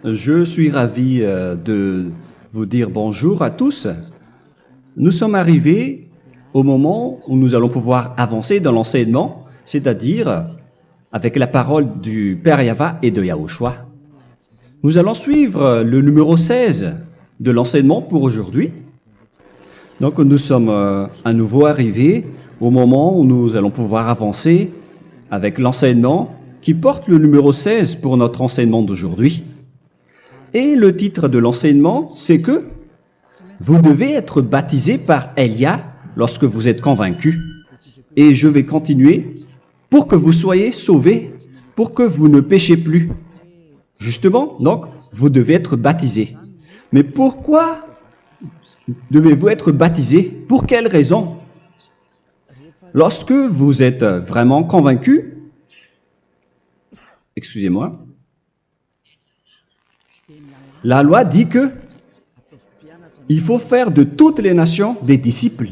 Je suis ravi de vous dire bonjour à tous. Nous sommes arrivés au moment où nous allons pouvoir avancer dans l'enseignement, c'est-à-dire avec la parole du Père Yava et de Yahushua. Nous allons suivre le numéro 16 de l'enseignement pour aujourd'hui. Donc nous sommes à nouveau arrivés au moment où nous allons pouvoir avancer avec l'enseignement qui porte le numéro 16 pour notre enseignement d'aujourd'hui. Et le titre de l'enseignement, c'est que vous devez être baptisé par Elia lorsque vous êtes convaincu. Et je vais continuer pour que vous soyez sauvés, pour que vous ne péchez plus. Justement, donc, vous devez être baptisé. Mais pourquoi devez-vous être baptisé? Pour quelle raison? Lorsque vous êtes vraiment convaincu, excusez-moi, la loi dit que il faut faire de toutes les nations des disciples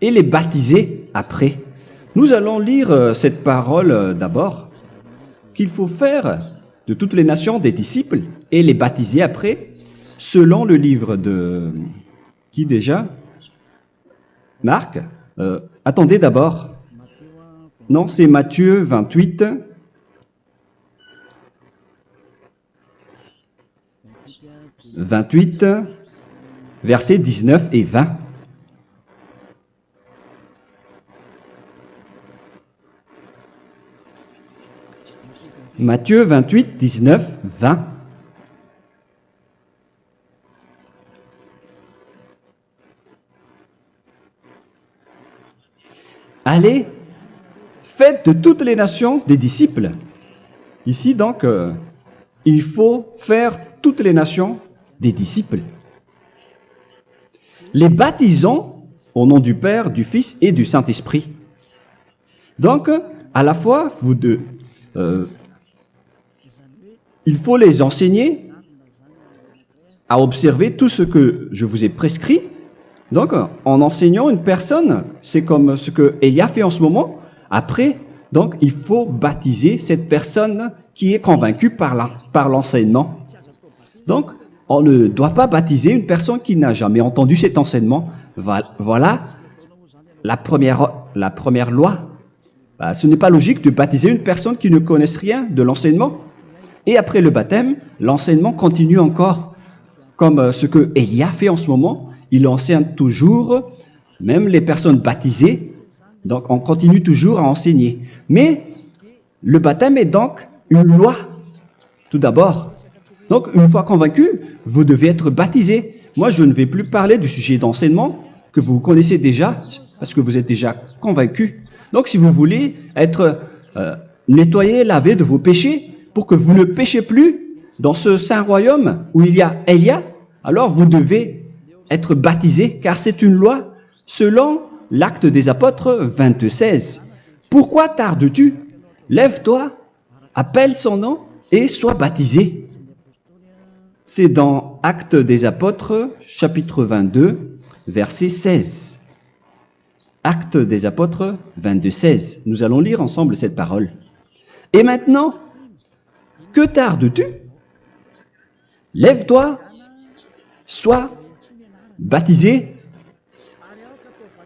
et les baptiser après. Nous allons lire cette parole d'abord, qu'il faut faire de toutes les nations des disciples et les baptiser après, selon le livre de... Qui déjà? Marc. Attendez d'abord. Non, c'est Matthieu 28. Versets 19 et 20. Matthieu 28, 19, 20. Allez, faites de toutes les nations des disciples. Ici, donc, il faut faire toutes les nations des disciples. Les baptisons au nom du Père, du Fils et du Saint-Esprit. Donc, à la fois, il faut les enseigner à observer tout ce que je vous ai prescrit. Donc, en enseignant une personne, c'est comme ce que Elia fait en ce moment. Après, donc, il faut baptiser cette personne qui est convaincue par l'enseignement. Donc, on ne doit pas baptiser une personne qui n'a jamais entendu cet enseignement. Voilà la première loi. Ce n'est pas logique de baptiser une personne qui ne connaisse rien de l'enseignement. Et après le baptême, l'enseignement continue encore, comme ce que Elia fait en ce moment. Il enseigne toujours, même les personnes baptisées. Donc, on continue toujours à enseigner. Mais le baptême est donc une loi, tout d'abord. Donc, une fois convaincu, vous devez être baptisé. Moi, je ne vais plus parler du sujet d'enseignement que vous connaissez déjà, parce que vous êtes déjà convaincu. Donc, si vous voulez être nettoyé, lavé de vos péchés, pour que vous ne péchez plus dans ce saint royaume où il y a Elia, alors vous devez être baptisé, car c'est une loi selon l'Acte des Apôtres 22:16. Pourquoi tardes-tu? Lève-toi, appelle son nom et sois baptisé. C'est dans Actes des Apôtres, chapitre 22, verset 16. Actes des Apôtres 22:16. Nous allons lire ensemble cette parole. Et maintenant, que tardes-tu? Lève-toi, sois baptisé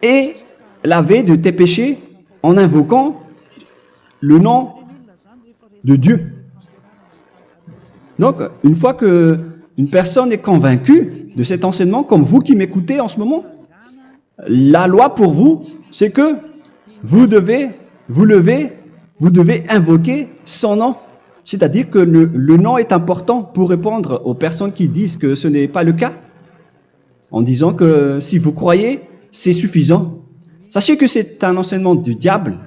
et lavé de tes péchés en invoquant le nom de Dieu. Donc, une fois qu'une personne est convaincue de cet enseignement, comme vous qui m'écoutez en ce moment, la loi pour vous, c'est que vous devez invoquer son nom. C'est-à-dire que le nom est important pour répondre aux personnes qui disent que ce n'est pas le cas, en disant que si vous croyez, c'est suffisant. Sachez que c'est un enseignement du diable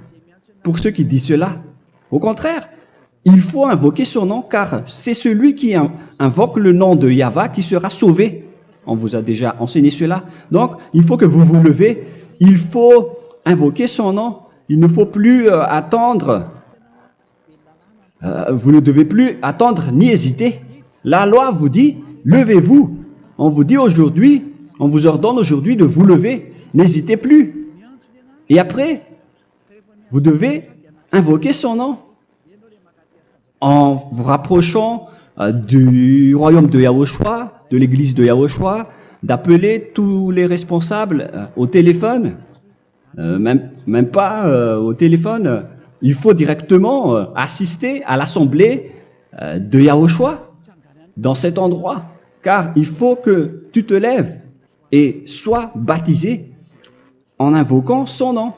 pour ceux qui disent cela. Au contraire, il faut invoquer son nom, car c'est celui qui invoque le nom de Yahva qui sera sauvé. On vous a déjà enseigné cela. Donc, il faut que vous vous levez, il faut invoquer son nom. Il ne faut plus attendre. Vous ne devez plus attendre ni hésiter. La loi vous dit, levez-vous. On vous dit aujourd'hui, on vous ordonne aujourd'hui de vous lever. N'hésitez plus. Et après, vous devez invoquer son nom en vous rapprochant du royaume de Yahushua, de l'église de Yahushua, d'appeler tous les responsables au téléphone, même pas au téléphone. Il faut directement assister à l'assemblée de Yahushua dans cet endroit, car il faut que tu te lèves et sois baptisé en invoquant son nom.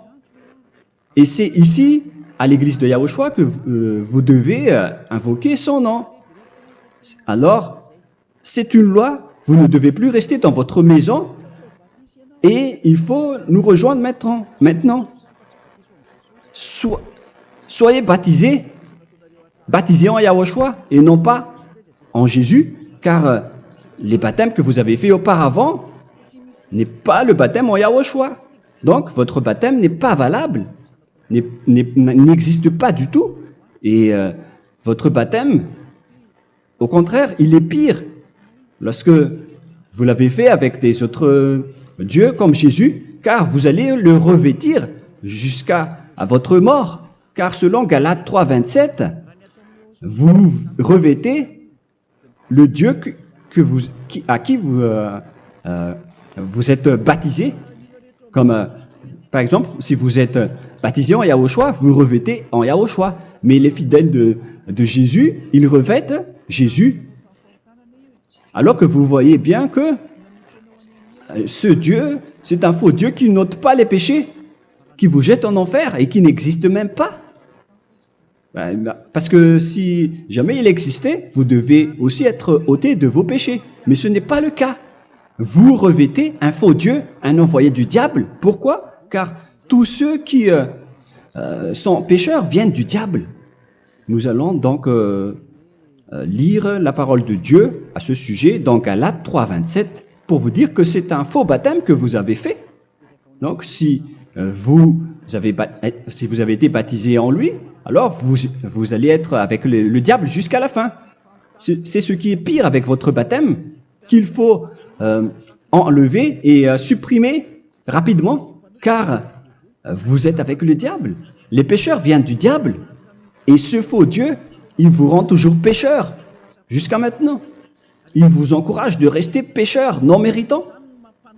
Et c'est ici, à l'église de Yahushua, que vous devez invoquer son nom. Alors, c'est une loi, vous ne devez plus rester dans votre maison et il faut nous rejoindre maintenant. Soyez baptisés en Yahushua et non pas en Jésus, car les baptêmes que vous avez faits auparavant n'est pas le baptême en Yahushua. Donc, votre baptême n'est pas valable, n'existe pas du tout. Et votre baptême, au contraire, il est pire lorsque vous l'avez fait avec des autres dieux comme Jésus, car vous allez le revêtir jusqu'à votre mort. Car selon Galates 3, 27, vous revêtez le Dieu à qui vous êtes baptisé. Comme par exemple, si vous êtes baptisé en Yahushua, vous revêtez en Yahushua. Mais les fidèles de Jésus, ils revêtent Jésus. Alors que vous voyez bien que ce Dieu, c'est un faux Dieu qui n'ôte pas les péchés, qui vous jette en enfer et qui n'existe même pas. Parce que si jamais il existait, vous devez aussi être ôté de vos péchés. Mais ce n'est pas le cas. Vous revêtez un faux Dieu, un envoyé du diable. Pourquoi? Car tous ceux qui sont pécheurs viennent du diable. Nous allons donc lire la parole de Dieu à ce sujet dans Galates 3, 27 pour vous dire que c'est un faux baptême que vous avez fait. Donc si vous avez été baptisé en lui, alors vous allez être avec le diable jusqu'à la fin. C'est ce qui est pire avec votre baptême qu'il faut enlever et supprimer rapidement, car vous êtes avec le diable. Les pécheurs viennent du diable, et ce faux Dieu, il vous rend toujours pécheur, jusqu'à maintenant. Il vous encourage de rester pécheur, non méritant.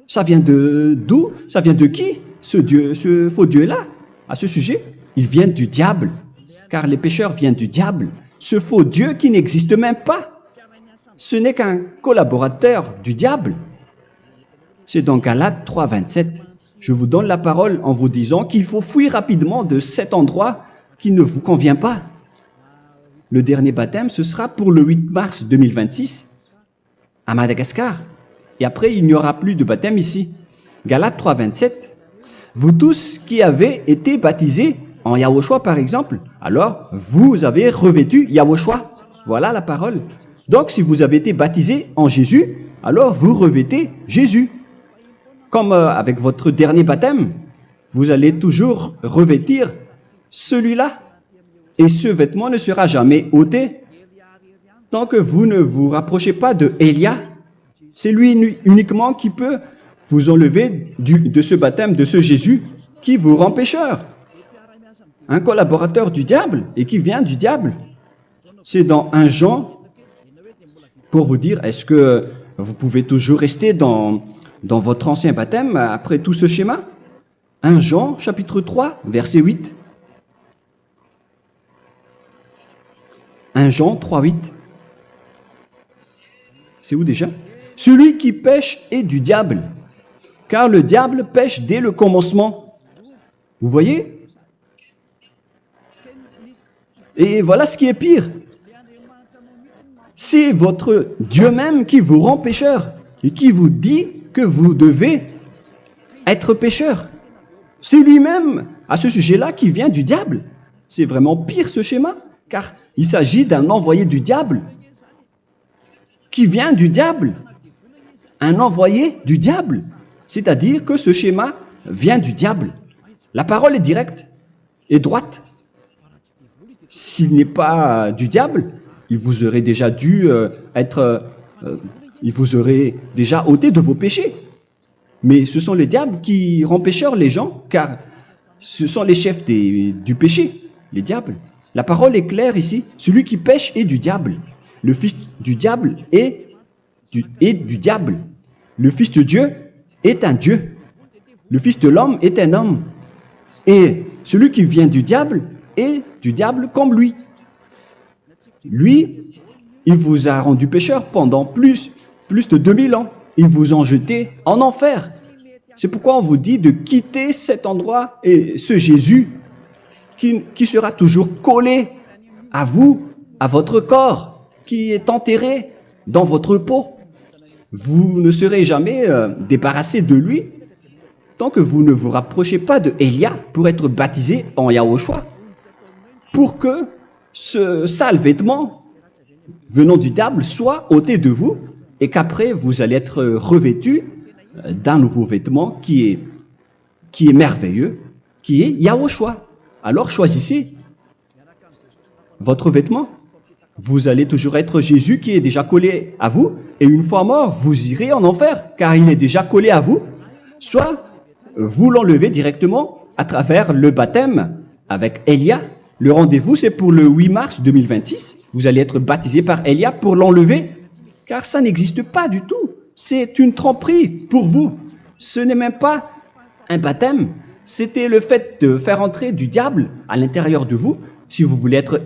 Ça vient d'où? Ça vient de qui, ce faux Dieu-là? À ce sujet, ils viennent du diable, car les pécheurs viennent du diable. Ce faux Dieu qui n'existe même pas, ce n'est qu'un collaborateur du diable. C'est dans Galates 3, 27. Je vous donne la parole en vous disant qu'il faut fuir rapidement de cet endroit qui ne vous convient pas. Le dernier baptême, ce sera pour le 8 mars 2026 à Madagascar. Et après, il n'y aura plus de baptême ici. Galates 3, 27. Vous tous qui avez été baptisés en Yahushua, par exemple, alors vous avez revêtu Yahushua. Voilà la parole. Donc, si vous avez été baptisé en Jésus, alors vous revêtez Jésus. Comme avec votre dernier baptême, vous allez toujours revêtir celui-là. Et ce vêtement ne sera jamais ôté tant que vous ne vous rapprochez pas de Élia. C'est lui uniquement qui peut vous enlever de ce baptême, de ce Jésus qui vous rend pécheur. Un collaborateur du diable et qui vient du diable. C'est dans 1 Jean, pour vous dire, est-ce que vous pouvez toujours rester dans votre ancien baptême après tout ce schéma? 1 Jean, chapitre 3, verset 8. 1 Jean 3, 8. C'est où déjà? Celui qui pêche est du diable, car le diable pêche dès le commencement. Vous voyez? Et voilà ce qui est pire. C'est votre Dieu même qui vous rend pécheur et qui vous dit que vous devez être pécheur. C'est lui-même, à ce sujet-là, qui vient du diable. C'est vraiment pire ce schéma, car il s'agit d'un envoyé du diable qui vient du diable. Un envoyé du diable. C'est-à-dire que ce schéma vient du diable. La parole est directe et droite. S'il n'est pas du diable, il vous aurait déjà il vous aurait déjà ôté de vos péchés. Mais ce sont les diables qui rendent pécheurs les gens, car ce sont les chefs du péché, les diables. La parole est claire ici. Celui qui pêche est du diable. le fils du diable est du diable. Le fils de Dieu est un Dieu. Le fils de l'homme est un homme. Et celui qui vient du diable est du diable comme lui. Lui, il vous a rendu pécheur pendant plus de 2000 ans. Il vous a jeté en enfer. C'est pourquoi on vous dit de quitter cet endroit et ce Jésus qui sera toujours collé à vous, à votre corps, qui est enterré dans votre peau. Vous ne serez jamais débarrassé de lui tant que vous ne vous rapprochez pas de Élia pour être baptisé en Yahushua, pour que ce sale vêtement venant du diable soit ôté de vous et qu'après vous allez être revêtu d'un nouveau vêtement qui est merveilleux, qui est Yahushua. Alors choisissez votre vêtement. Vous allez toujours être Jésus qui est déjà collé à vous, et une fois mort, vous irez en enfer, car il est déjà collé à vous. Soit vous l'enlevez directement à travers le baptême avec Élia. Le rendez-vous, c'est pour le 8 mars 2026. Vous allez être baptisé par Élia pour l'enlever, car ça n'existe pas du tout. C'est une tromperie pour vous. Ce n'est même pas un baptême. C'était le fait de faire entrer du diable à l'intérieur de vous. Si vous voulez être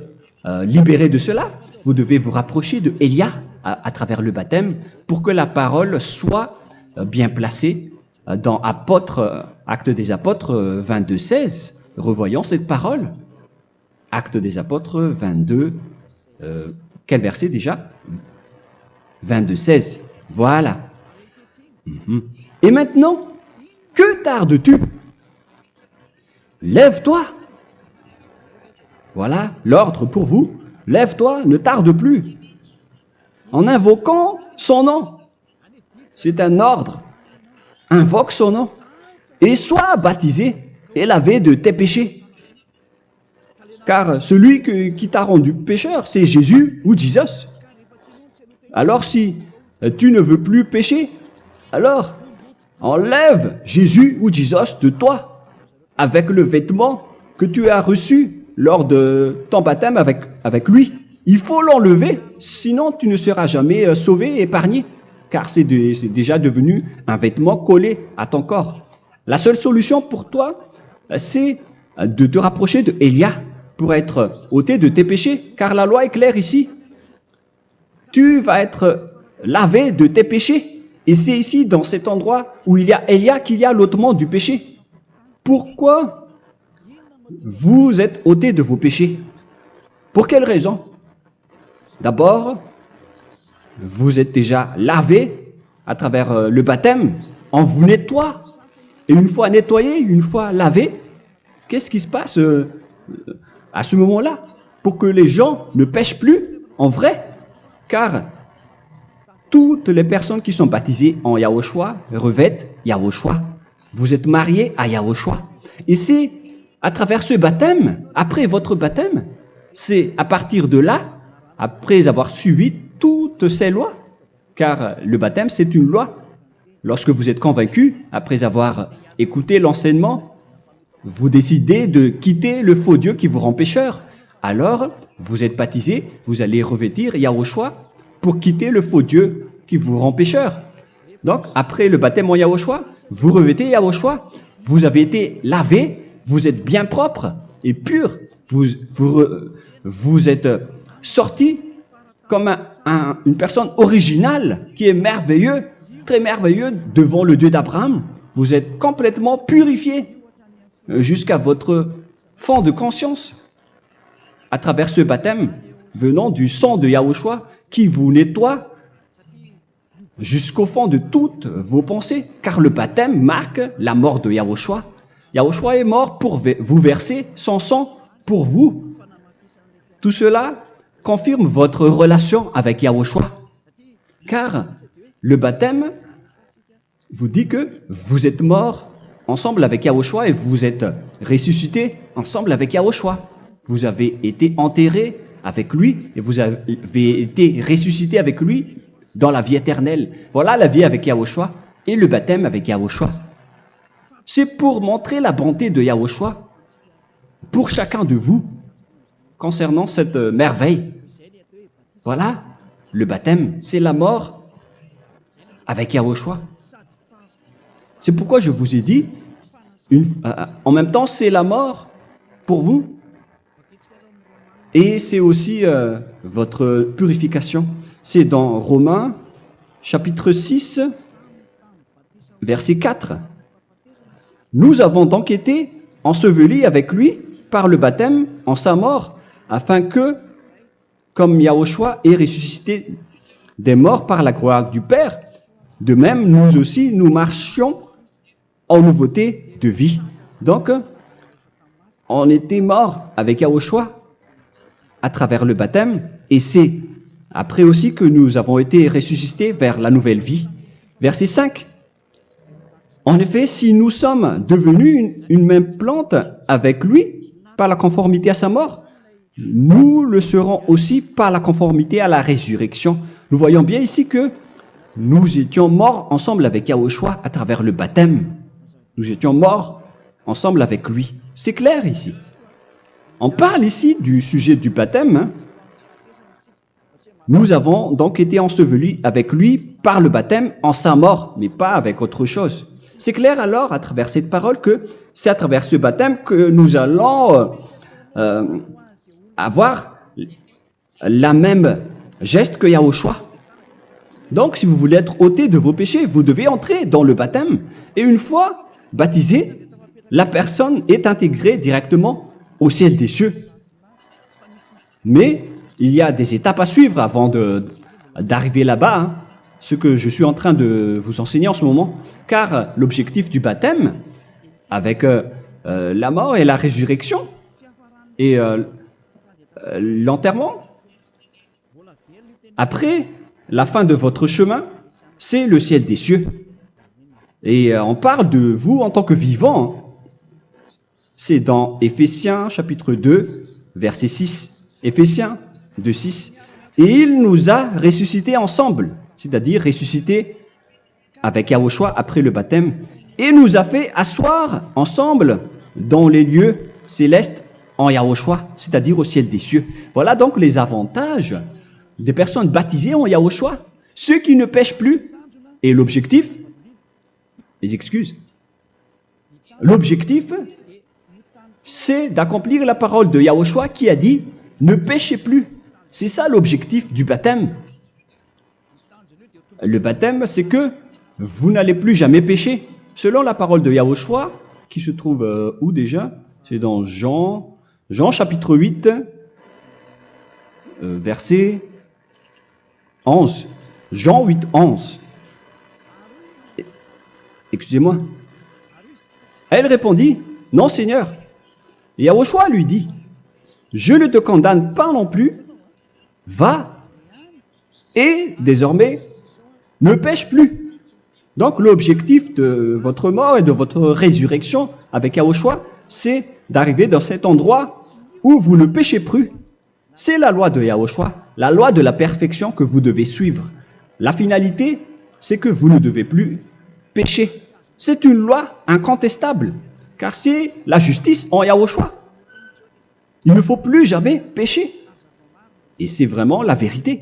libéré de cela, vous devez vous rapprocher de Élia à travers le baptême pour que la parole soit bien placée dans Actes des Apôtres 22, 16. Revoyons cette parole. Actes des Apôtres 22, quel verset déjà? 22, 16. Voilà. Et maintenant, que tardes-tu? Lève-toi. Voilà l'ordre pour vous. Lève-toi, ne tarde plus. En invoquant son nom. C'est un ordre. Invoque son nom. Et sois baptisé et lavé de tes péchés. Car celui qui t'a rendu pécheur, c'est Jésus ou Jesus. Alors si tu ne veux plus pécher, alors enlève Jésus ou Jesus de toi avec le vêtement que tu as reçu lors de ton baptême avec lui. Il faut l'enlever, sinon tu ne seras jamais sauvé, épargné, car c'est déjà devenu un vêtement collé à ton corps. La seule solution pour toi, c'est de te rapprocher de Élia pour être ôté de tes péchés, car la loi est claire ici. Tu vas être lavé de tes péchés. Et c'est ici, dans cet endroit où il y a Élia, qu'il y a l'ôtement du péché. Pourquoi vous êtes ôté de vos péchés? Pour quelle raison? D'abord, vous êtes déjà lavé à travers le baptême. On vous nettoie. Et une fois nettoyé, une fois lavé, qu'est-ce qui se passe à ce moment-là? Pour que les gens ne pêchent plus en vrai. Car toutes les personnes qui sont baptisées en Yahushua revêtent Yahushua. Vous êtes mariés à Yahushua. Et c'est à travers ce baptême, après votre baptême, c'est à partir de là, après avoir suivi toutes ces lois, car le baptême c'est une loi. Lorsque vous êtes convaincu, après avoir écouté l'enseignement, vous décidez de quitter le faux Dieu qui vous rend pécheur. Alors, vous êtes baptisé, vous allez revêtir Yahushua pour quitter le faux Dieu qui vous rend pécheur. Donc, après le baptême en Yahushua, vous revêtez Yahushua, vous avez été lavé, vous êtes bien propre et pur, vous êtes sorti comme une personne originale qui est merveilleux, très merveilleux devant le Dieu d'Abraham. Vous êtes complètement purifié jusqu'à votre fond de conscience à travers ce baptême venant du sang de Yahushua qui vous nettoie jusqu'au fond de toutes vos pensées, car le baptême marque la mort de Yahushua. Yahushua est mort pour vous verser son sang pour vous. Tout cela confirme votre relation avec Yahushua, car le baptême vous dit que vous êtes mort ensemble avec Yahushua et vous êtes ressuscité ensemble avec Yahushua. Vous avez été enterré avec lui et vous avez été ressuscité avec lui dans la vie éternelle. Voilà la vie avec Yahushua et le baptême avec Yahushua. C'est pour montrer la bonté de Yahushua pour chacun de vous concernant cette merveille. Voilà le baptême, c'est la mort avec Yahushua. C'est pourquoi je vous ai dit, en même temps, c'est la mort pour vous. Et c'est aussi votre purification. C'est dans Romains, chapitre 6, verset 4. Nous avons donc été ensevelis avec lui par le baptême en sa mort, afin que, comme Yahushua est ressuscité des morts par la gloire du Père, de même, nous aussi, nous marchions en nouveauté de vie. Donc, on était morts avec Yahushua à travers le baptême, et c'est après aussi que nous avons été ressuscités vers la nouvelle vie. Verset 5. En effet, si nous sommes devenus une même plante avec lui par la conformité à sa mort, nous le serons aussi par la conformité à la résurrection. Nous voyons bien ici que nous étions morts ensemble avec Yahushua à travers le baptême. Nous étions morts ensemble avec lui. C'est clair ici. On parle ici du sujet du baptême. Nous avons donc été ensevelis avec lui par le baptême en sa mort, mais pas avec autre chose. C'est clair alors à travers cette parole que c'est à travers ce baptême que nous allons avoir la même geste que Yahushua. Donc si vous voulez être ôté de vos péchés, vous devez entrer dans le baptême. Et une fois baptisé, la personne est intégrée directement au ciel des cieux. Mais il y a des étapes à suivre avant d'arriver là-bas, hein, ce que je suis en train de vous enseigner en ce moment, car l'objectif du baptême, avec la mort et la résurrection, et l'enterrement, après la fin de votre chemin, c'est le ciel des cieux. Et on parle de vous en tant que vivant. C'est dans Éphésiens chapitre 2, verset 6. Éphésiens 2, 6. Et il nous a ressuscités ensemble, c'est-à-dire ressuscités avec Yahushua après le baptême, et nous a fait asseoir ensemble dans les lieux célestes en Yahushua, c'est-à-dire au ciel des cieux. Voilà donc les avantages des personnes baptisées en Yahushua, ceux qui ne pêchent plus. Et l'objectif, les excuses, l'objectif, c'est d'accomplir la parole de Yahushua qui a dit « Ne péchez plus ». C'est ça l'objectif du baptême. Le baptême, c'est que vous n'allez plus jamais pécher. Selon la parole de Yahushua, qui se trouve où déjà? C'est dans Jean chapitre 8, verset 11. Jean 8, 11. Excusez-moi. Elle répondit, « Non, Seigneur. » Et Yahushua lui dit, « Je ne te condamne pas non plus. Va et désormais ne pêche plus. » Donc l'objectif de votre mort et de votre résurrection avec Yahushua, c'est d'arriver dans cet endroit où vous ne péchez plus. C'est la loi de Yahushua, la loi de la perfection que vous devez suivre. La finalité, c'est que vous ne devez plus pécher. C'est une loi incontestable, car c'est la justice en Yahushua. Il ne faut plus jamais pécher. Et c'est vraiment la vérité.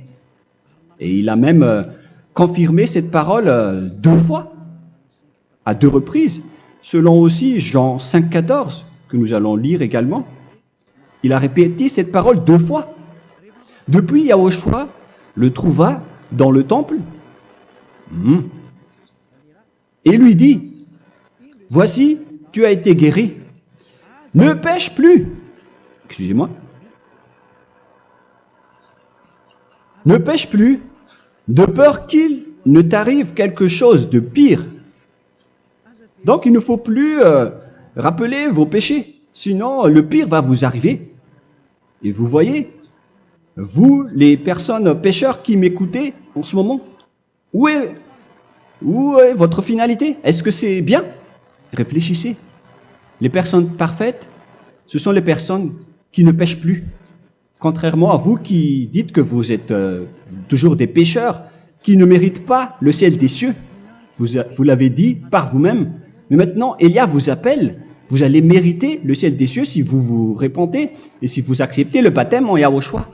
Et il a même confirmé cette parole 2 fois, à 2 reprises, selon aussi Jean 5, 14, que nous allons lire également. Il a répété cette parole 2 fois. Depuis, Yahushua le trouva dans le temple et lui dit, « Voici, tu as été guéri. Ne pêche plus. » Excusez-moi. Ne pêche plus, de peur qu'il ne t'arrive quelque chose de pire. Donc il ne faut plus rappeler vos péchés, sinon le pire va vous arriver. Et vous voyez, vous les personnes pécheurs qui m'écoutez en ce moment, où est votre finalité? Est-ce que c'est bien? Réfléchissez. Les personnes parfaites, ce sont les personnes qui ne pêchent plus. Contrairement à vous qui dites que vous êtes toujours des pécheurs qui ne méritent pas le ciel des cieux. Vous l'avez dit par vous-même. Mais maintenant, Élia vous appelle. Vous allez mériter le ciel des cieux si vous vous repentez et si vous acceptez le baptême en Yahushua.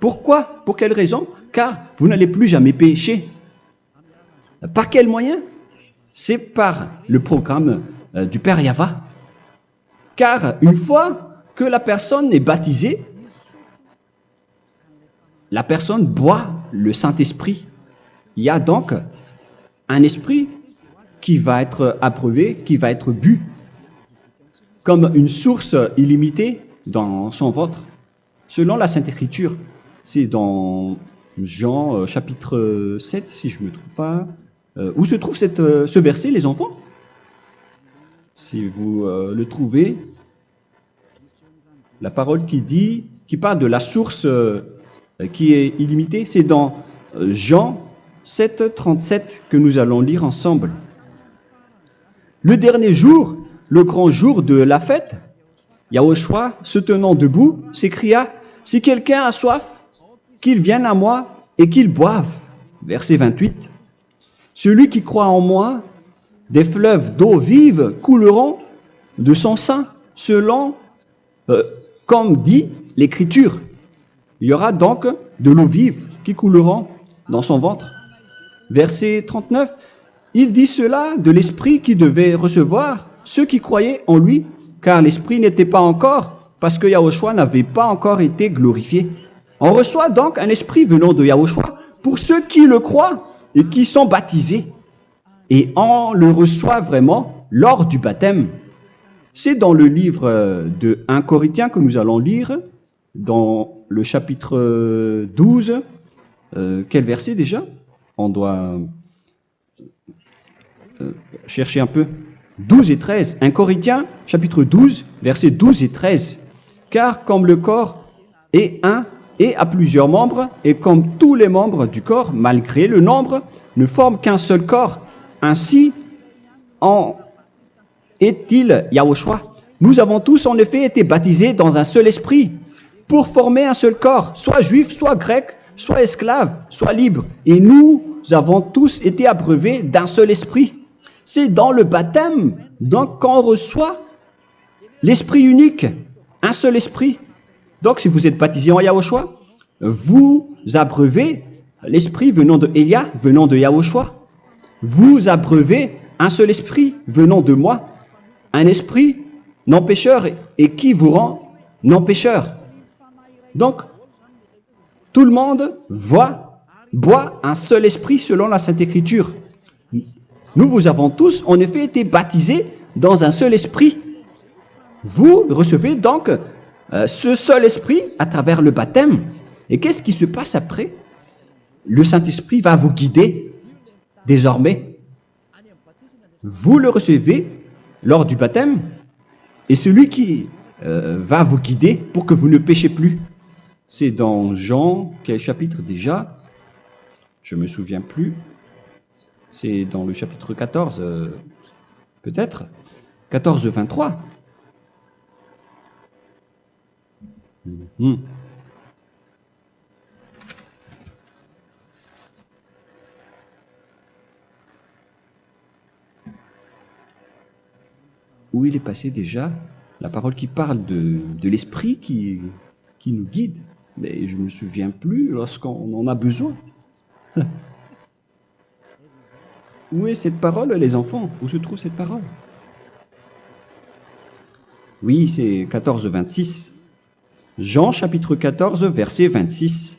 Pourquoi? Pour quelle raison? Car vous n'allez plus jamais pécher. Par quel moyen? C'est par le programme du Père Yahva. Car une fois que la personne est baptisée, la personne boit le Saint-Esprit. Il y a donc un esprit qui va être approuvé, qui va être bu, comme une source illimitée dans son ventre, selon la Sainte Écriture. C'est dans Jean chapitre 7, si je ne me trompe pas. Où se trouve ce verset, les enfants? Si vous le trouvez, la parole qui parle de la source qui est illimitée, c'est dans Jean 7, 37 que nous allons lire ensemble. Le dernier jour, le grand jour de la fête, Yahushua, se tenant debout, s'écria, « Si quelqu'un a soif, qu'il vienne à moi et qu'il boive. » Verset 28. « Celui qui croit en moi, des fleuves d'eau vive couleront de son sein, selon, comme dit l'Écriture. » Il y aura donc de l'eau vive qui couleront dans son ventre. Verset 39. Il dit cela de l'Esprit qui devait recevoir ceux qui croyaient en lui, car l'Esprit n'était pas encore, parce que Yahushua n'avait pas encore été glorifié. On reçoit donc un Esprit venant de Yahushua pour ceux qui le croient et qui sont baptisés. Et on le reçoit vraiment lors du baptême. C'est dans le livre de 1 Corinthiens que nous allons lire, dans le chapitre 12. Quel verset déjà? On doit chercher un peu. 12 et 13. 1 Corinthiens, chapitre 12, versets 12 et 13. Car comme le corps est un et a plusieurs membres, et comme tous les membres du corps, malgré le nombre, ne forment qu'un seul corps, ainsi en est-il Yahushua. Nous avons tous en effet été baptisés dans un seul esprit, pour former un seul corps, soit juif, soit grec, soit esclave, soit libre. Et nous avons tous été abreuvés d'un seul esprit. C'est dans le baptême, donc, qu'on reçoit l'esprit unique, un seul esprit. Donc, si vous êtes baptisé en Yahushua, vous abreuvez l'esprit venant de Elia, venant de Yahushua. Vous abreuvez un seul esprit venant de moi, un esprit non pécheur et qui vous rend non pécheur. Donc, tout le monde boit un seul esprit selon la Sainte Écriture. Nous vous avons tous en effet été baptisés dans un seul esprit. Vous recevez donc ce seul esprit à travers le baptême. Et qu'est-ce qui se passe après? Le Saint-Esprit va vous guider désormais. Vous le recevez lors du baptême et celui qui va vous guider pour que vous ne péchez plus. C'est dans Jean, quel chapitre déjà? Je ne me souviens plus. C'est dans le chapitre 14, peut-être. 14, 23. Où il est passé déjà la parole qui parle de l'esprit qui nous guide. Mais je ne me souviens plus lorsqu'on en a besoin. Où est cette parole, les enfants? Où se trouve cette parole? Oui, c'est 14, 26. Jean chapitre 14, verset 26.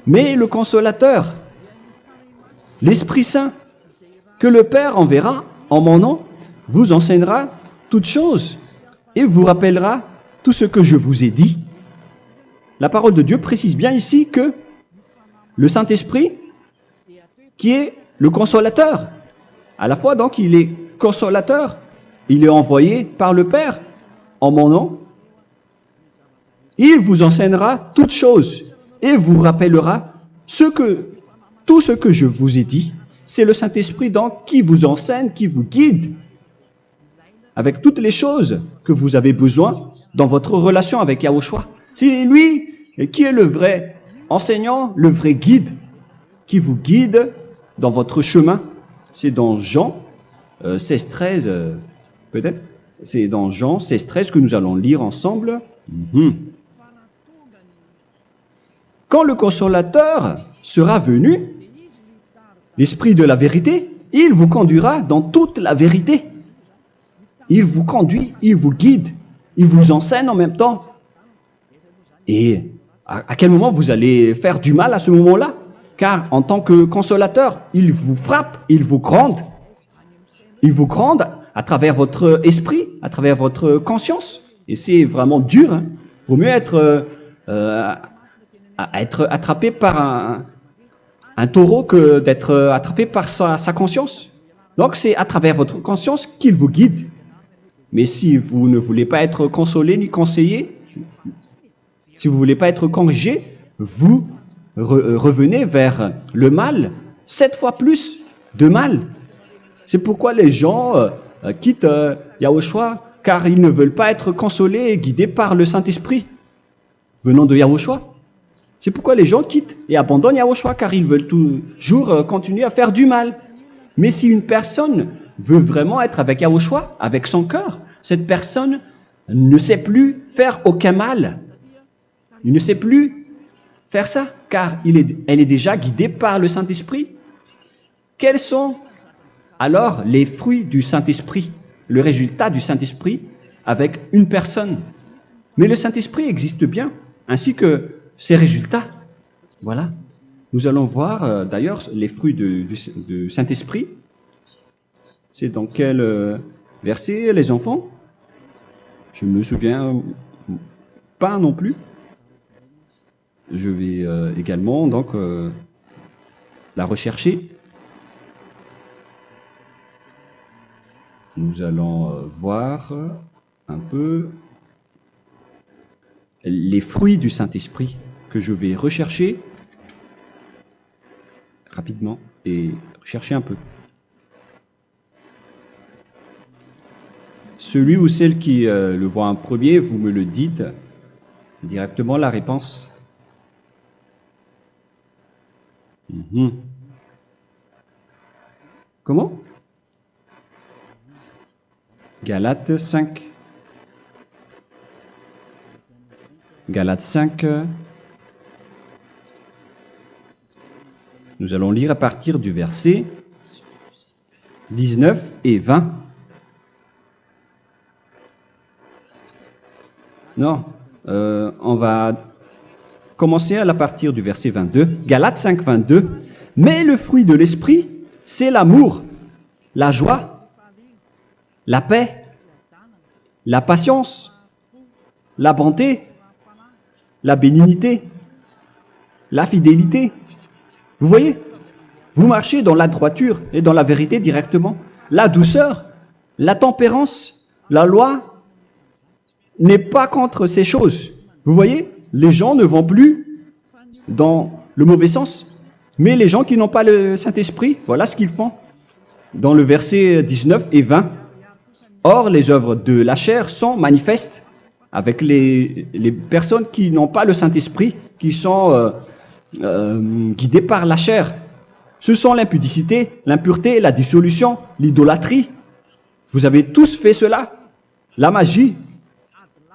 Mais le consolateur, l'Esprit Saint, que le Père enverra en mon nom, vous enseignera toutes choses et vous rappellera tout ce que je vous ai dit. La parole de Dieu précise bien ici que le Saint-Esprit, qui est le consolateur, à la fois donc il est consolateur, il est envoyé par le Père en mon nom, il vous enseignera toutes choses et vous rappellera tout ce que je vous ai dit. C'est le Saint-Esprit donc qui vous enseigne, qui vous guide avec toutes les choses que vous avez besoin dans votre relation avec Yahushua. C'est lui qui est le vrai enseignant, le vrai guide, qui vous guide dans votre chemin. C'est dans Jean 16, 13, peut-être. C'est dans Jean 16, 13 que nous allons lire ensemble. quand le consolateur sera venu, l'Esprit de la vérité, il vous conduira dans toute la vérité. Il vous conduit, il vous guide, il vous enseigne en même temps. Et à quel moment vous allez faire du mal à ce moment-là? Car en tant que consolateur, il vous frappe, il vous gronde. Il vous gronde à travers votre esprit, à travers votre conscience. Et c'est vraiment dur. Hein. Vaut mieux être attrapé par un taureau que d'être attrapé par sa conscience. Donc c'est à travers votre conscience qu'il vous guide. Mais si vous ne voulez pas être consolé ni conseillé, si vous ne voulez pas être corrigé, vous revenez vers le mal, 7 fois plus de mal. C'est pourquoi les gens quittent Yahushua, car ils ne veulent pas être consolés et guidés par le Saint-Esprit venant de Yahushua. C'est pourquoi les gens quittent et abandonnent Yahushua, car ils veulent toujours continuer à faire du mal. Mais si une personne veut vraiment être avec Yahushua, avec son cœur, cette personne ne sait plus faire aucun mal. Il ne sait plus faire ça, car elle est déjà guidée par le Saint-Esprit. Quels sont alors les fruits du Saint-Esprit, le résultat du Saint-Esprit avec une personne? Mais le Saint-Esprit existe bien, ainsi que ses résultats. Voilà. Nous allons voir d'ailleurs les fruits du Saint-Esprit. C'est dans quel verset, les enfants? Je ne me souviens pas non plus. Je vais également donc la rechercher. Nous allons voir un peu les fruits du Saint-Esprit que je vais rechercher rapidement et chercher un peu. Celui ou celle qui le voit en premier, vous me le dites directement la réponse. Comment? Galates 5. Galates 5. Nous allons lire à partir du verset 19 et 20. Non, on va commencer à partir du verset 22. Galates 5, 22. Mais le fruit de l'esprit, c'est l'amour, la joie, la paix, la patience, la bonté, la bénignité, la fidélité. Vous voyez? Vous marchez dans la droiture et dans la vérité directement. La douceur, la tempérance, la loi n'est pas contre ces choses. Vous voyez? Les gens ne vont plus dans le mauvais sens. Mais les gens qui n'ont pas le Saint-Esprit, voilà ce qu'ils font. Dans le verset 19 et 20. Or, les œuvres de la chair sont manifestes avec les personnes qui n'ont pas le Saint-Esprit, qui sont guidées par la chair. Ce sont l'impudicité, l'impureté, la dissolution, l'idolâtrie. Vous avez tous fait cela. La magie,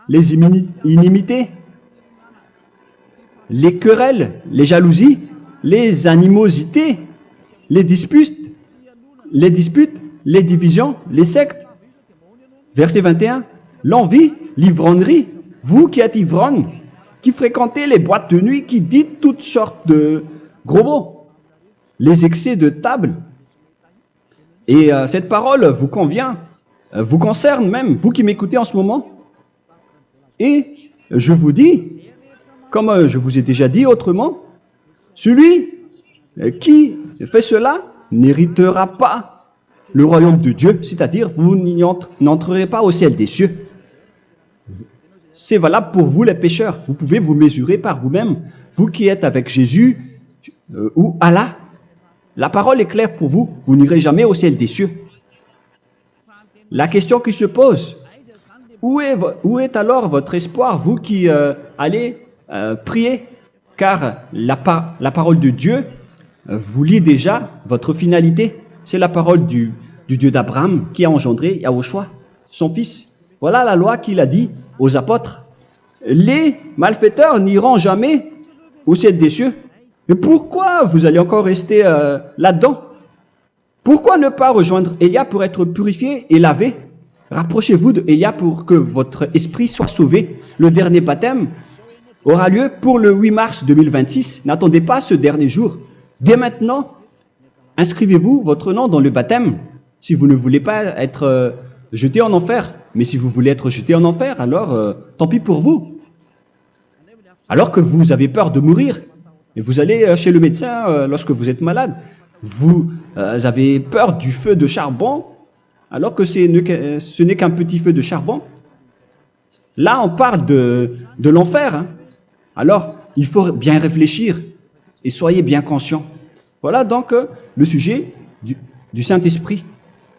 les inimités, les querelles, les jalousies, les animosités, les disputes, les divisions, les sectes. Verset 21, l'envie, l'ivrognerie, vous qui êtes ivrognes, qui fréquentez les boîtes de nuit, qui dites toutes sortes de gros mots, les excès de table. Et cette parole vous convient, vous concerne même, vous qui m'écoutez en ce moment. Et je vous dis, comme je vous ai déjà dit autrement, celui qui fait cela n'héritera pas le royaume de Dieu, c'est-à-dire vous n'entrerez pas au ciel des cieux. C'est valable pour vous les pécheurs. Vous pouvez vous mesurer par vous-même, vous qui êtes avec Jésus ou Allah. La parole est claire pour vous, vous n'irez jamais au ciel des cieux. La question qui se pose, où est alors votre espoir, vous qui allez prier? Car la parole de Dieu vous lit déjà votre finalité. C'est la parole du Dieu d'Abraham qui a engendré Yahushua, son fils. Voilà la loi qu'il a dit aux apôtres. Les malfaiteurs n'iront jamais au ciel des cieux. Mais pourquoi vous allez encore rester là-dedans? Pourquoi ne pas rejoindre Élia pour être purifié et lavé? Rapprochez-vous d'Élia pour que votre esprit soit sauvé. Le dernier baptême aura lieu pour le 8 mars 2026. N'attendez pas ce dernier jour. Dès maintenant, inscrivez-vous votre nom dans le baptême si vous ne voulez pas être jeté en enfer. Mais si vous voulez être jeté en enfer, alors tant pis pour vous. Alors que vous avez peur de mourir, et vous allez chez le médecin lorsque vous êtes malade, vous avez peur du feu de charbon, alors que ce n'est qu'un petit feu de charbon. Là, on parle de l'enfer. Hein. Alors, il faut bien réfléchir et soyez bien conscients. Voilà donc le sujet du Saint-Esprit.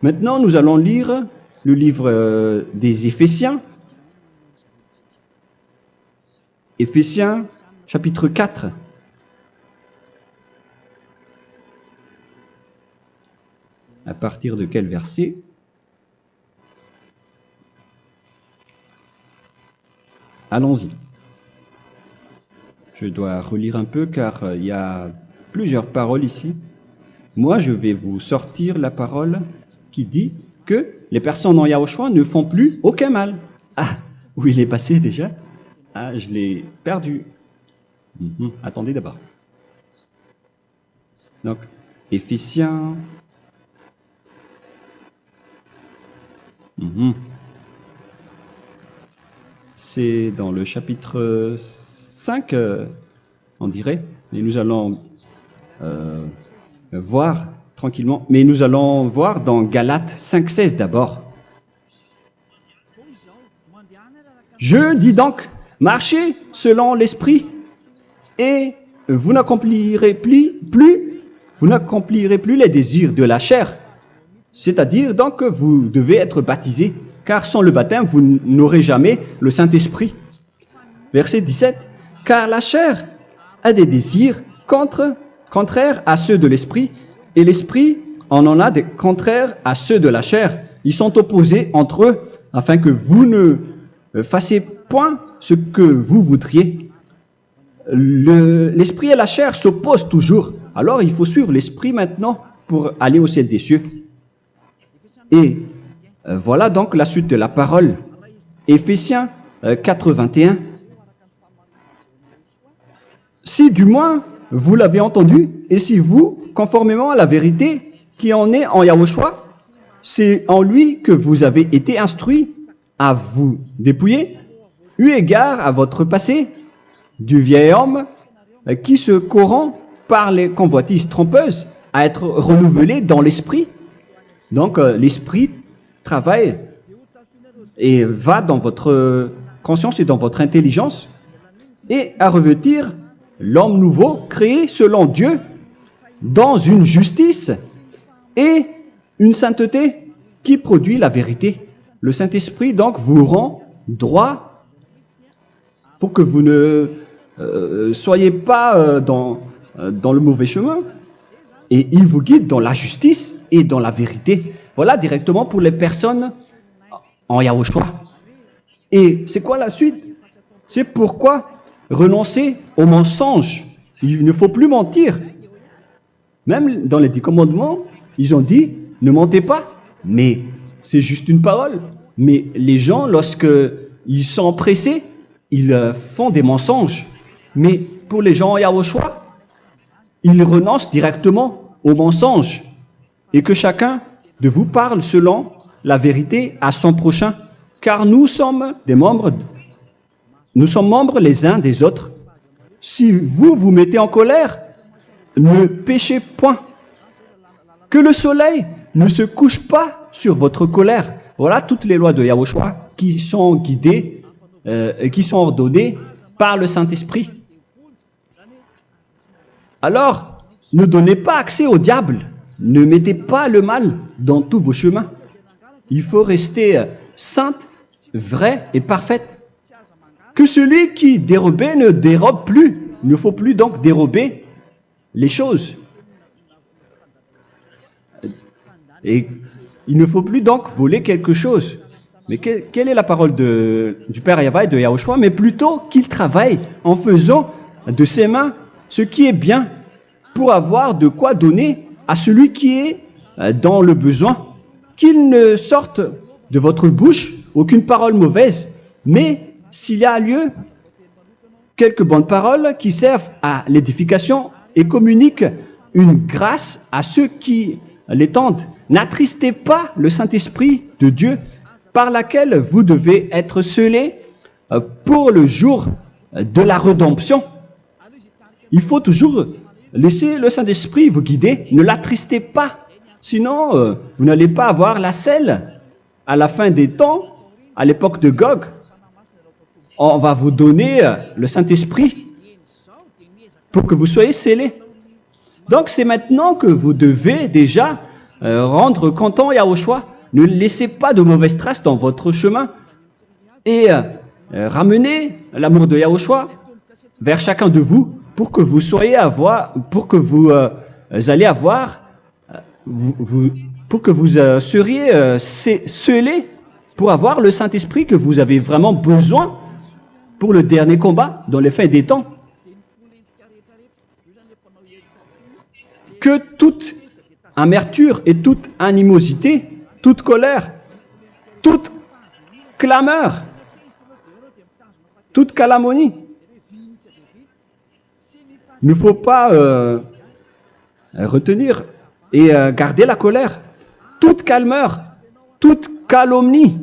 Maintenant, nous allons lire le livre des Éphésiens. Éphésiens, chapitre 4. À partir de quel verset? Allons-y. Je dois relire un peu car il y a plusieurs paroles ici. Moi, je vais vous sortir la parole qui dit que les personnes en Yahushua ne font plus aucun mal. Ah, où il est passé déjà? Ah, je l'ai perdu. Attendez d'abord. Donc, Éphésiens. C'est dans le chapitre 5, on dirait. Et nous allons voir tranquillement. Mais nous allons voir dans Galates 5,16 d'abord. Je dis donc, marchez selon l'esprit et vous n'accomplirez plus les désirs de la chair. C'est-à-dire donc que vous devez être baptisé, car sans le baptême, vous n'aurez jamais le Saint-Esprit. Verset 17. Car la chair a des désirs contraires à ceux de l'esprit, et l'esprit en a des contraires à ceux de la chair. Ils sont opposés entre eux, afin que vous ne fassiez point ce que vous voudriez. L'esprit et la chair s'opposent toujours. Alors il faut suivre l'esprit maintenant pour aller au ciel des cieux. Et voilà donc la suite de la parole. Éphésiens 4:21. Si du moins vous l'avez entendu, et si vous, conformément à la vérité qui en est en Yahushua, c'est en lui que vous avez été instruits à vous dépouiller, eu égard à votre passé, du vieil homme qui se corrompt par les convoitises trompeuses, à être renouvelé dans l'esprit. Donc l'esprit travaille et va dans votre conscience et dans votre intelligence et à revêtir l'homme nouveau créé selon Dieu dans une justice et une sainteté qui produit la vérité. Le Saint-Esprit donc vous rend droit pour que vous ne soyez pas dans le mauvais chemin et il vous guide dans la justice et dans la vérité. Voilà directement pour les personnes en Yahushua. Et c'est quoi la suite? C'est pourquoi renoncer au mensonge. Il ne faut plus mentir. Même dans les 10 commandements, ils ont dit ne mentez pas. Mais c'est juste une parole. Mais les gens, lorsqu'ils sont pressés, ils font des mensonges. Mais pour les gens en Yahushua, ils renoncent directement au mensonge. Et que chacun de vous parle selon la vérité à son prochain. Car nous sommes membres les uns des autres. Si vous vous mettez en colère, ne péchez point. Que le soleil ne se couche pas sur votre colère. Voilà toutes les lois de Yahushua qui sont guidées, qui sont ordonnées par le Saint-Esprit. Alors, ne donnez pas accès au diable. Ne mettez pas le mal dans tous vos chemins. Il faut rester sainte, vraie et parfaite. Que celui qui dérobait ne dérobe plus. Il ne faut plus donc dérober les choses. Et il ne faut plus donc voler quelque chose. Mais quelle est la parole du Père Yahweh et de Yahushua? Mais plutôt qu'il travaille en faisant de ses mains ce qui est bien pour avoir de quoi donner à celui qui est dans le besoin. Qu'il ne sorte de votre bouche aucune parole mauvaise, mais s'il y a lieu, quelques bonnes paroles qui servent à l'édification et communiquent une grâce à ceux qui l'étendent. N'attristez pas le Saint-Esprit de Dieu par laquelle vous devez être scellés pour le jour de la rédemption. Il faut toujours laisser le Saint-Esprit vous guider, ne l'attristez pas, sinon vous n'allez pas avoir la selle. À la fin des temps, à l'époque de Gog, on va vous donner le Saint-Esprit pour que vous soyez scellés. Donc c'est maintenant que vous devez déjà rendre content Yahushua. Ne laissez pas de mauvaises traces dans votre chemin et ramenez l'amour de Yahushua vers chacun de vous pour que vous soyez seriez scellés pour avoir le Saint-Esprit que vous avez vraiment besoin pour le dernier combat dans les fins des temps. Que toute amertume et toute animosité, toute colère, toute clameur, toute calomnie, il ne faut pas retenir et garder la colère. Toute clameur, toute calomnie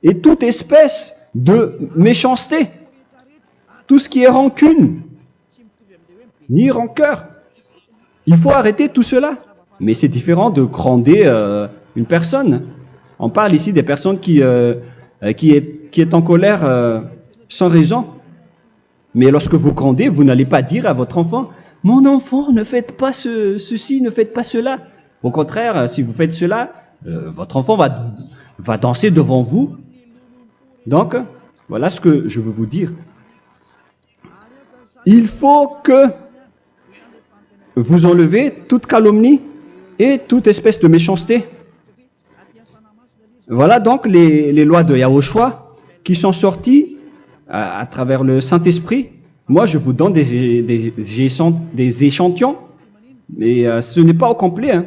et toute espèce de méchanceté, tout ce qui est rancune, ni rancœur. Il faut arrêter tout cela. Mais c'est différent de gronder une personne. On parle ici des personnes qui est en colère sans raison. Mais lorsque vous grondez, vous n'allez pas dire à votre enfant « Mon enfant, ne faites pas ceci, ne faites pas cela ». Au contraire, si vous faites cela, votre enfant va danser devant vous. Donc, voilà ce que je veux vous dire. Il faut que vous enlevez toute calomnie et toute espèce de méchanceté. Voilà donc les lois de Yahushua qui sont sorties à travers le Saint-Esprit. Moi, je vous donne des échantillons, mais ce n'est pas au complet. Hein.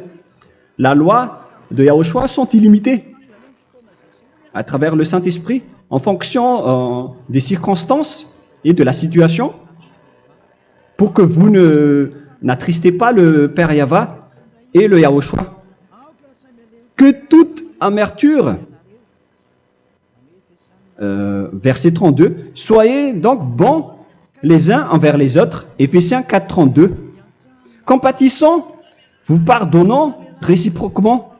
La loi de Yahushua sont illimitées à travers le Saint-Esprit en fonction des circonstances et de la situation pour que vous n'attristez pas le Père Yahva et le Yahushua. Que toute amertume, verset 32, soyez donc bons les uns envers les autres, Éphésiens 4, 32. Compatissant, vous pardonnant réciproquement.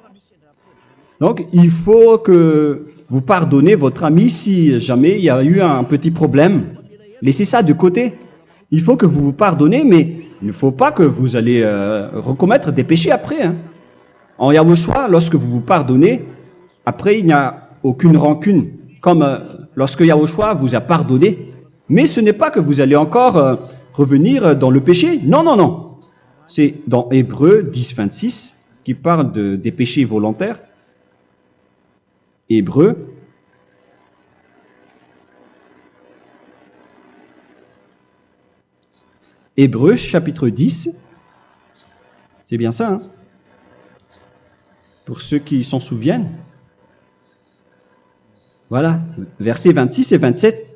Donc, il faut que vous pardonnez votre ami si jamais il y a eu un petit problème. Laissez ça de côté. Il faut que vous vous pardonnez, mais il ne faut pas que vous allez recommettre des péchés après. Hein. En Yahushua, lorsque vous vous pardonnez, après il n'y a aucune rancune, comme lorsque Yahushua vous a pardonné. Mais ce n'est pas que vous allez encore revenir dans le péché. Non, non, non. C'est dans Hébreux 10, 26 qui parle des péchés volontaires. Hébreux. Hébreux chapitre 10. C'est bien ça, hein? Pour ceux qui s'en souviennent. Voilà, versets 26 et 27.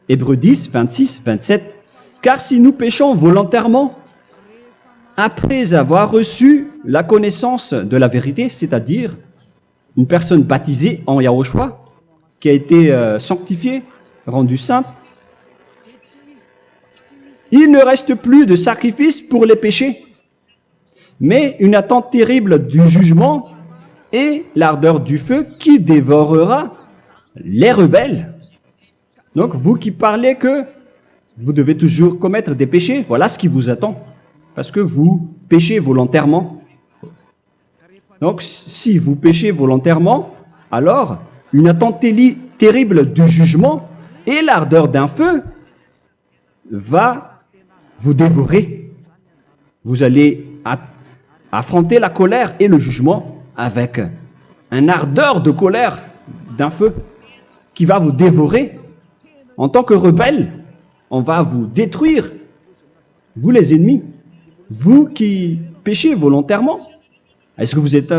Hébreux 10, 26, 27. Car si nous péchons volontairement, après avoir reçu la connaissance de la vérité, c'est-à-dire une personne baptisée en Yahushua, qui a été sanctifiée, rendue sainte, il ne reste plus de sacrifice pour les péchés, mais une attente terrible du jugement et l'ardeur du feu qui dévorera les rebelles. Donc, vous qui parlez que vous devez toujours commettre des péchés, voilà ce qui vous attend, parce que vous péchez volontairement. Donc, si vous péchez volontairement, alors une attente terrible du jugement et l'ardeur d'un feu va vous dévorer. Vous allez affronter la colère et le jugement avec un ardeur de colère d'un feu qui va vous dévorer. En tant que rebelle, on va vous détruire vous les ennemis, vous qui péchez volontairement. Est-ce que vous n'êtes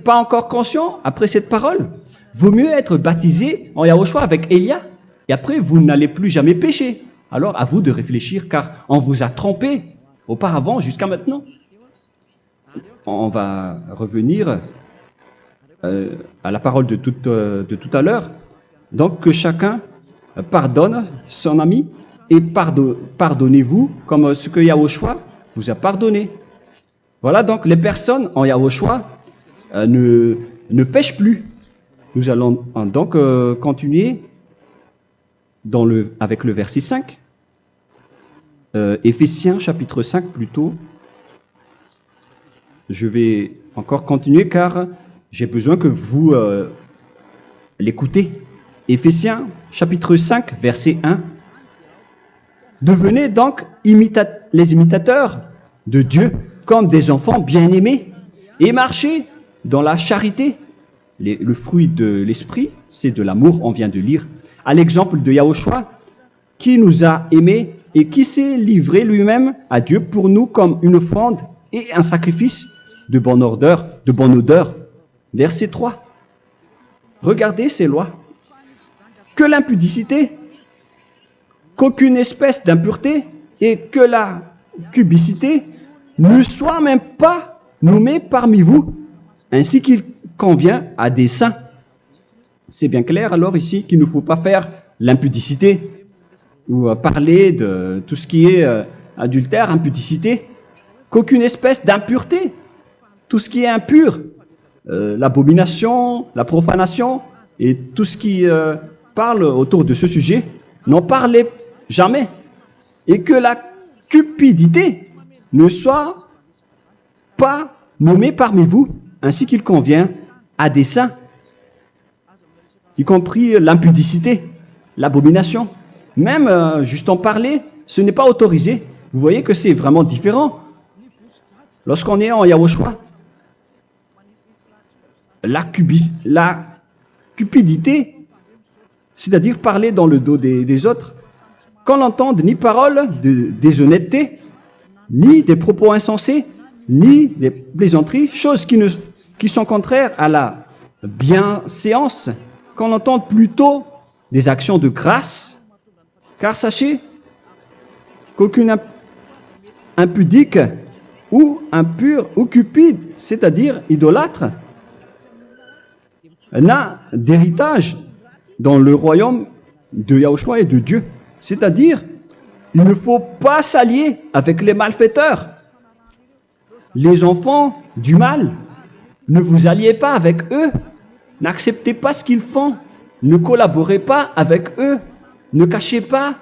pas encore conscient après cette parole? Vaut mieux être baptisé en Yahushua avec Elia, et après vous n'allez plus jamais pécher. Alors à vous de réfléchir, car on vous a trompé auparavant jusqu'à maintenant. On va revenir à la parole de tout à l'heure. Donc que chacun pardonne son ami et pardonnez-vous comme ce que Yahushua vous a pardonné. Voilà donc les personnes en Yahushua ne pêchent plus. Nous allons donc continuer avec le verset 5. Éphésiens chapitre 5 plutôt. Je vais encore continuer car j'ai besoin que vous l'écoutez. Éphésiens chapitre 5 verset 1. Devenez donc les imitateurs de Dieu comme des enfants bien-aimés et marchez dans la charité. Le fruit de l'esprit, c'est de l'amour, on vient de lire, à l'exemple de Yahushua qui nous a aimés et qui s'est livré lui-même à Dieu pour nous comme une offrande et un sacrifice de bonne odeur. Verset 3. Regardez ces lois. Que l'impudicité, qu'aucune espèce d'impureté et que la cubicité ne soit même pas nommée parmi vous, ainsi qu'il convient à des saints. C'est bien clair alors ici qu'il ne faut pas faire l'impudicité ou parler de tout ce qui est adultère, impudicité, qu'aucune espèce d'impureté, tout ce qui est impur, l'abomination, la profanation et tout ce qui parle autour de ce sujet, n'en parlez jamais. Et que la cupidité ne soit pas nommée parmi vous, ainsi qu'il convient à des saints, y compris l'impudicité, l'abomination. Même juste en parler, ce n'est pas autorisé. Vous voyez que c'est vraiment différent. Lorsqu'on est en Yahushua, la cupidité, c'est-à-dire parler dans le dos des autres, qu'on n'entende ni parole de déshonnêteté, ni des propos insensés, ni des plaisanteries, choses qui sont contraires à la bienséance, qu'on entende plutôt des actions de grâce, car sachez qu'aucune impudique ou impure ou cupide, c'est-à-dire idolâtre, n'a d'héritage dans le royaume de Yahushua et de Dieu. C'est-à-dire, il ne faut pas s'allier avec les malfaiteurs. Les enfants du mal, ne vous alliez pas avec eux. N'acceptez pas ce qu'ils font. Ne collaborez pas avec eux. Ne cachez pas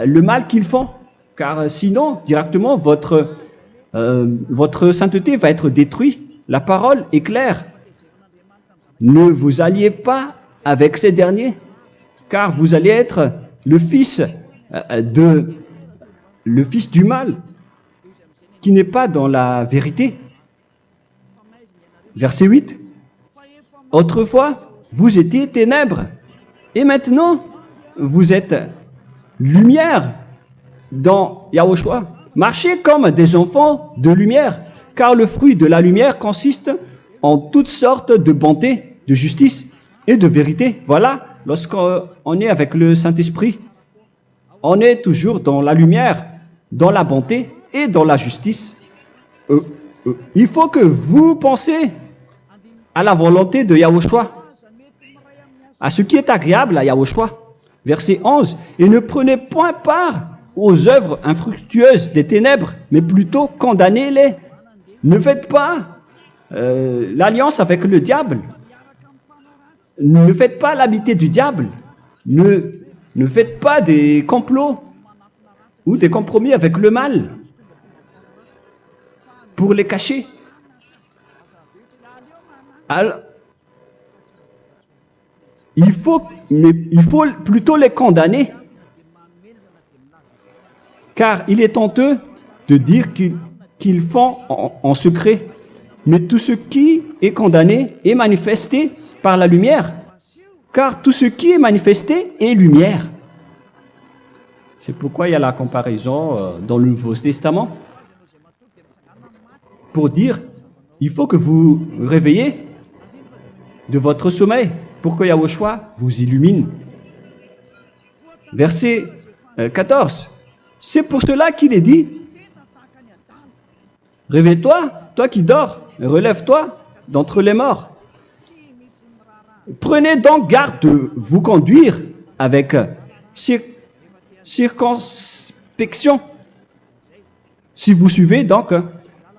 le mal qu'ils font. Car sinon, directement, votre sainteté va être détruite. La parole est claire. Ne vous alliez pas avec ces derniers, car vous allez être le fils du mal, qui n'est pas dans la vérité. Verset 8. Autrefois, vous étiez ténèbres, et maintenant, vous êtes lumière dans Yahushua. Marchez comme des enfants de lumière, car le fruit de la lumière consiste en toutes sortes de bonté, de justice et de vérité. Voilà, lorsqu'on est avec le Saint-Esprit, on est toujours dans la lumière, dans la bonté et dans la justice. Il faut que vous pensiez à la volonté de Yahushua, à ce qui est agréable à Yahushua. Verset 11. Et ne prenez point part aux œuvres infructueuses des ténèbres, mais plutôt condamnez-les. Ne faites pas l'alliance avec le diable. Ne faites pas l'amitié du diable. Ne faites pas des complots ou des compromis avec le mal pour les cacher. Alors, il faut plutôt les condamner, car il est honteux de dire qu'ils font en secret. Mais tout ce qui est condamné est manifesté par la lumière, car tout ce qui est manifesté est lumière. C'est pourquoi il y a la comparaison dans le Nouveau Testament pour dire, il faut que vous réveillez de votre sommeil pour que Yahushua vous illumine. Verset 14. C'est pour cela qu'il est dit, réveille-toi, toi qui dors, relève-toi d'entre les morts. Prenez donc garde de vous conduire avec circonspection. Si vous suivez donc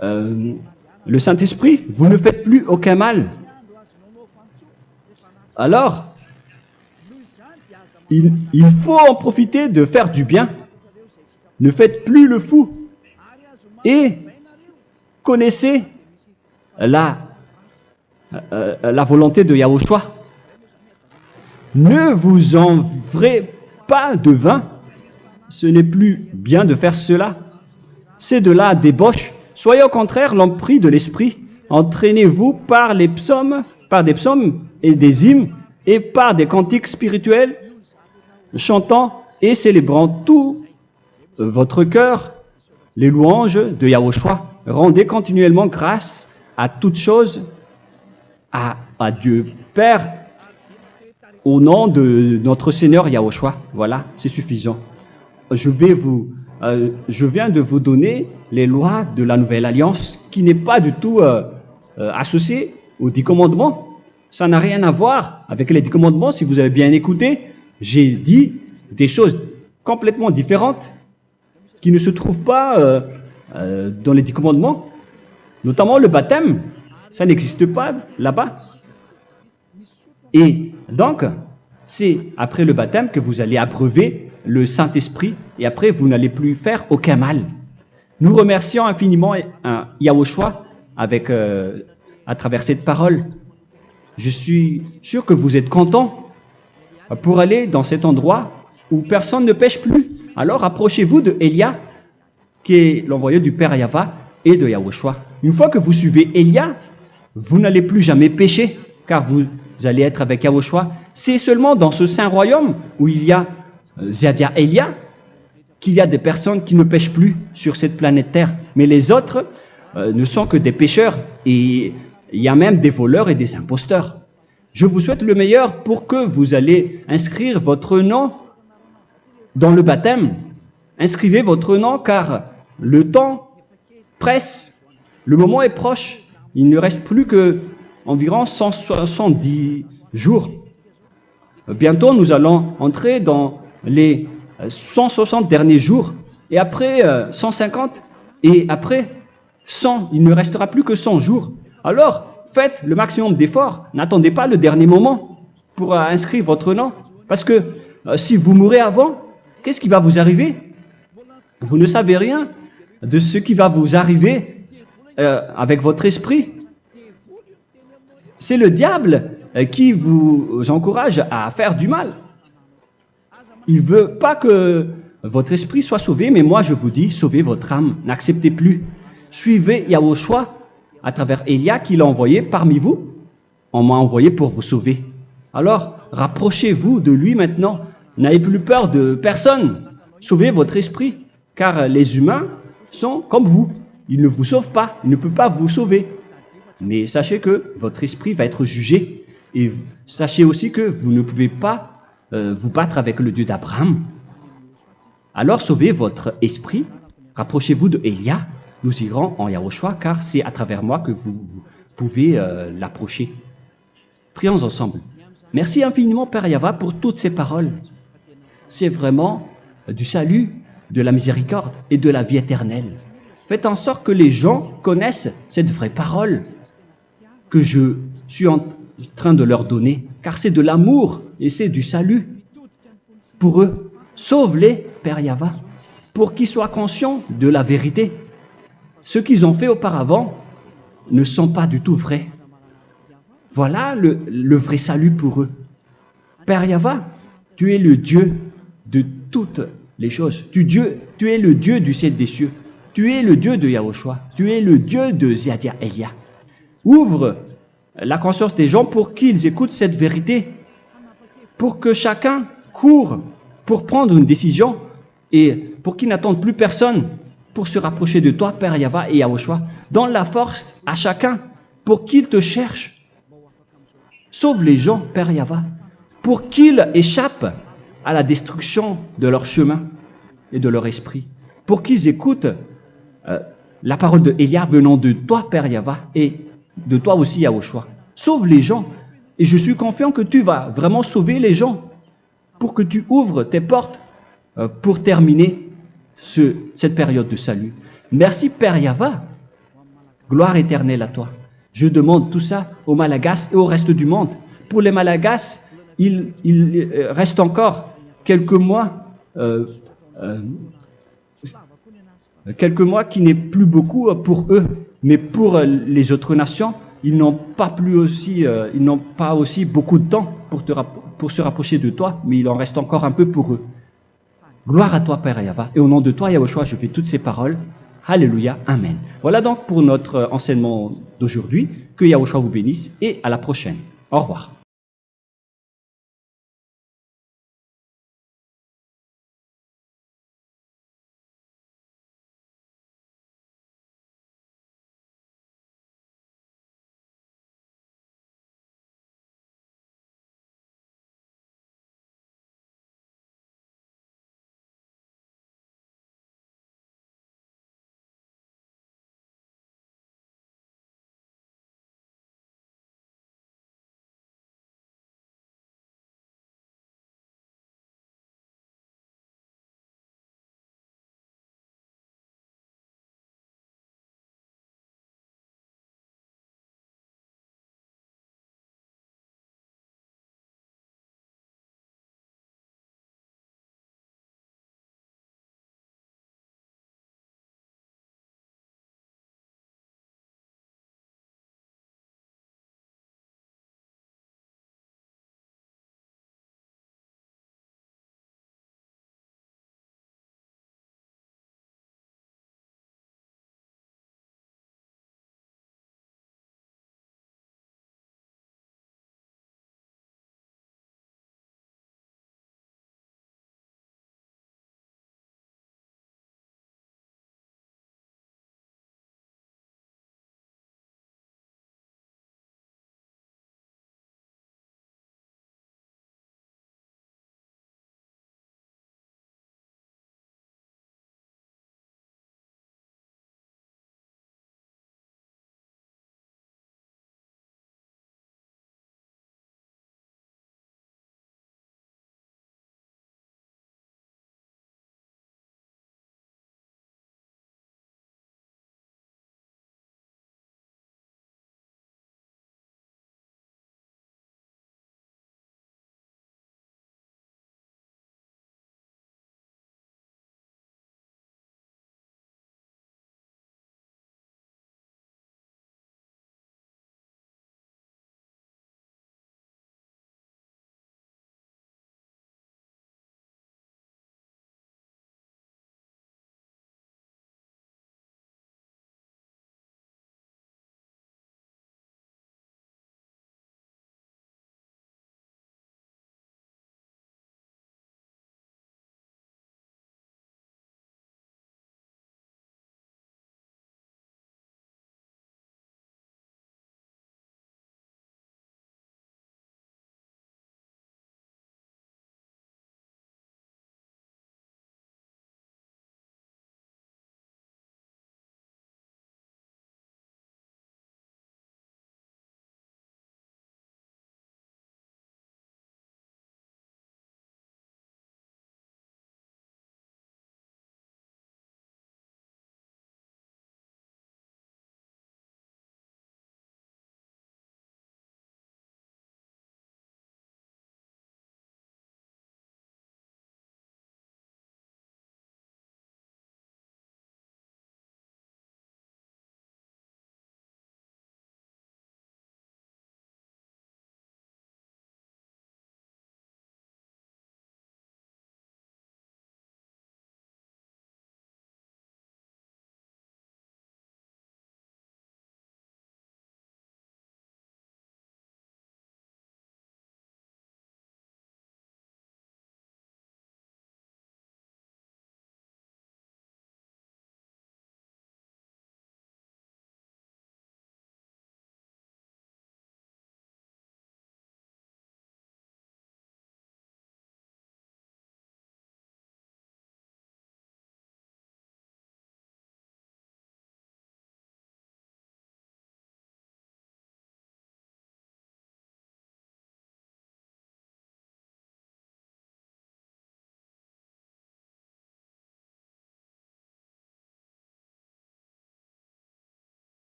le Saint-Esprit, vous ne faites plus aucun mal. Alors, il faut en profiter de faire du bien. Ne faites plus le fou. Et connaissez la volonté de Yahushua. Ne vous envrez pas de vin. Ce n'est plus bien de faire cela. C'est de la débauche. Soyez au contraire l'empris de l'esprit. Entraînez-vous par des psaumes et des hymnes et par des cantiques spirituels, chantant et célébrant tout votre cœur les louanges de Yahushua. Rendez continuellement grâce à toutes choses à Dieu Père au nom de notre Seigneur Yahushua. Voilà, c'est suffisant. Je viens de vous donner les lois de la Nouvelle Alliance qui n'est pas du tout associée aux 10 commandements. Ça n'a rien à voir avec les 10 commandements. Si vous avez bien écouté, j'ai dit des choses complètement différentes qui ne se trouvent pas dans les 10 commandements. Notamment le baptême, ça n'existe pas là-bas. Et donc, c'est après le baptême que vous allez abreuver le Saint-Esprit et après vous n'allez plus faire aucun mal. Nous remercions infiniment Yahushua à travers cette parole. Je suis sûr que vous êtes contents pour aller dans cet endroit où personne ne pêche plus. Alors approchez-vous de Élia, qui est l'envoyé du Père Yahva et de Yahushua. Une fois que vous suivez Élia, vous n'allez plus jamais pécher, car vous allez être avec Yahushua. C'est seulement dans ce saint royaume où il y a Ziadia Elia qu'il y a des personnes qui ne pêchent plus sur cette planète Terre. Mais les autres ne sont que des pécheurs et il y a même des voleurs et des imposteurs. Je vous souhaite le meilleur pour que vous allez inscrire votre nom dans le baptême. Inscrivez votre nom car le temps presse, le moment est proche. Il ne reste plus que environ 170 jours. Bientôt, nous allons entrer dans les 160 derniers jours, et après 150, et après 100. Il ne restera plus que 100 jours. Alors, faites le maximum d'efforts. N'attendez pas le dernier moment pour inscrire votre nom. Parce que si vous mourrez avant, qu'est-ce qui va vous arriver? Vous ne savez rien de ce qui va vous arriver avec votre esprit. C'est le diable qui vous encourage à faire du mal. Il ne veut pas que votre esprit soit sauvé, mais moi je vous dis, sauvez votre âme, n'acceptez plus. Suivez Yahushua à travers Élia qu'il a envoyé parmi vous. On m'a envoyé pour vous sauver. Alors, rapprochez-vous de lui maintenant. N'ayez plus peur de personne. Sauvez votre esprit, car les humains sont comme vous. Ils ne vous sauvent pas, ils ne peuvent pas vous sauver. Mais sachez que votre esprit va être jugé. Et sachez aussi que vous ne pouvez pas vous battre avec le Dieu d'Abraham. Alors sauvez votre esprit, rapprochez-vous de Élia, nous irons en Yahushua, car c'est à travers moi que vous pouvez l'approcher. Prions ensemble. Merci infiniment, Père Yahva, pour toutes ces paroles. C'est vraiment du salut, de la miséricorde et de la vie éternelle. Faites en sorte que les gens connaissent cette vraie parole que je suis en train de leur donner, car c'est de l'amour et c'est du salut pour eux. Sauve-les, Père Yahva, pour qu'ils soient conscients de la vérité. Ce qu'ils ont fait auparavant ne sont pas du tout vrais. Voilà le vrai salut pour eux. Père Yahva, tu es le Dieu de toutes les choses. Tu es le Dieu du ciel des cieux. Tu es le Dieu de Yahushua. Tu es le Dieu de Ziadia Elia. Ouvre la conscience des gens pour qu'ils écoutent cette vérité, pour que chacun court pour prendre une décision et pour qu'ils n'attendent plus personne pour se rapprocher de toi, Père Yahweh et Yahushua. Donne la force à chacun pour qu'il te cherche. Sauve les gens, Père Yahweh, pour qu'ils échappent à la destruction de leur chemin et de leur esprit, pour qu'ils écoutent la parole de Élia venant de toi, Père Yahweh, et de toi aussi, Yahushua. Sauve les gens, et je suis confiant que tu vas vraiment sauver les gens, pour que tu ouvres tes portes pour terminer cette période de salut. Merci, Père Yahweh. Gloire éternelle à toi. Je demande tout ça aux Malagasy et au reste du monde. Pour les Malagasy, il reste encore quelques mois qui n'est plus beaucoup pour eux, mais pour les autres nations, ils n'ont pas aussi beaucoup de temps pour se rapprocher de toi, mais il en reste encore un peu pour eux. Gloire à toi, Père Yahweh, et au nom de toi, Yahushua, je fais toutes ces paroles. Alléluia, Amen. Voilà donc pour notre enseignement d'aujourd'hui. Que Yahushua vous bénisse et à la prochaine. Au revoir.